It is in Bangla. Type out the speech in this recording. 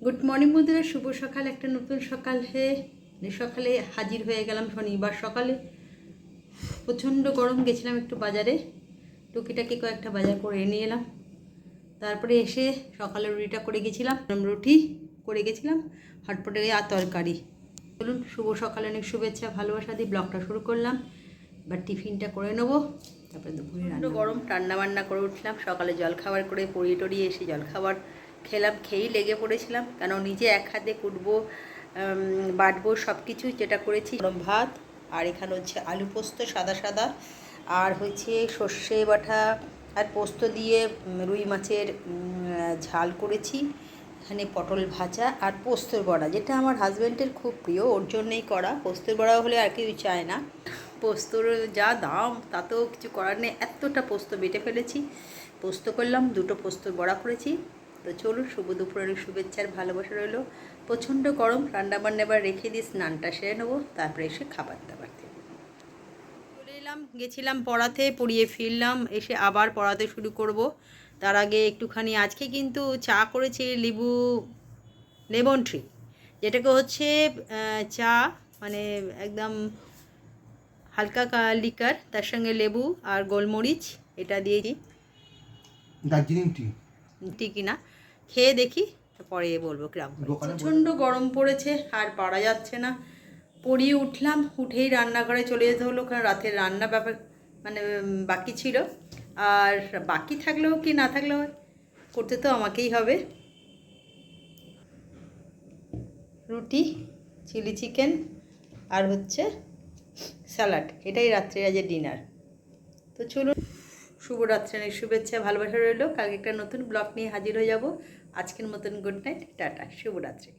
গুড মর্নিং বন্ধুরা, শুভ সকাল। একটা নতুন সকালে হাজির হয়ে গেলাম শনিবার সকালে। প্রচণ্ড গরম, গেছিলাম একটু বাজারে, টুকিটাকি কয়েকটা বাজার করে নিয়ে এলাম। তারপরে এসে সকালে রুটি করে গেছিলাম হটপটে আর তরকারি। বলুন, শুভ সকালে অনেক শুভেচ্ছা ভালোবাসা দিয়ে ব্লগটা শুরু করলাম। এবার টিফিনটা করে নেবো, তারপরে দুপুরে গরম রান্নাবান্না করে উঠলাম। সকালে জলখাবার করে পড়িয়ে টড়িয়ে এসে জলখাবার খেলাম, খেয়েই লেগে পড়েছিলাম, কেন নিজে এক হাতে কুটবো বাটবো সব কিছু যেটা করেছি। গরম ভাত, আর এখানে হচ্ছে আলু পোস্ত সাদা সাদা, আর হচ্ছে সর্ষে বাটা আর পোস্ত দিয়ে রুই মাছের ঝাল করেছি। এখানে পটল ভাজা আর পোস্তর বড়া, যেটা আমার হাজব্যান্ডের খুব প্রিয়, ওর জন্যই করা। পোস্তর বড়া হলে আর কেউ চায় না, পোস্তর যা দাম তাতেও কিছু করার নেই। এতটা পোস্ত বেটে ফেলেছি, পোস্ত করলাম, দুটো পোস্তর বড়া করেছি। তো চলুন, শুভ দুপুরের শুভেচ্ছার ভালোবাসা রইল। প্রচণ্ড গরম, রান্নাবান্না এবার রেখে দিয়ে স্নানটা সেরে নেবো, তারপরে এসে খাবার দাবার দেবো। চলে এলাম, গেছিলাম পড়াতে, পড়িয়ে ফিরলাম, এসে আবার পড়াতে শুরু করব। তার আগে একটুখানি আজকে কিন্তু চা করেছি লেমন ট্রি, যেটাকে হচ্ছে চা মানে একদম হালকা লিকার, তার সঙ্গে লেবু আর গোলমরিচ এটা দিয়েছি। দার্জিলিং টি কিনা খেয়ে দেখি, পরে বলবো কিরম। প্রচণ্ড গরম পড়েছে, আর পারা যাচ্ছে না। পড়িয়ে উঠলাম, উঠেই রান্নাঘরে চলে যেতে হলো, কারণ রাতের রান্না বাকি ছিল। আর বাকি থাকলেও কি না থাকলেও করতে তো আমাকেই হবে। রুটি, চিলি চিকেন আর হচ্ছে স্যালাড, এটাই রাত্রে আজকে ডিনার। তো চলুন, শুভরাত্রি, শুভেচ্ছা ভালোবাসা রইল। কালকে একটা নতুন ব্লগ নিয়ে হাজির হয়ে যাব। আজকের মতন গুড নাইট, টাটা, শুভরাত্রি।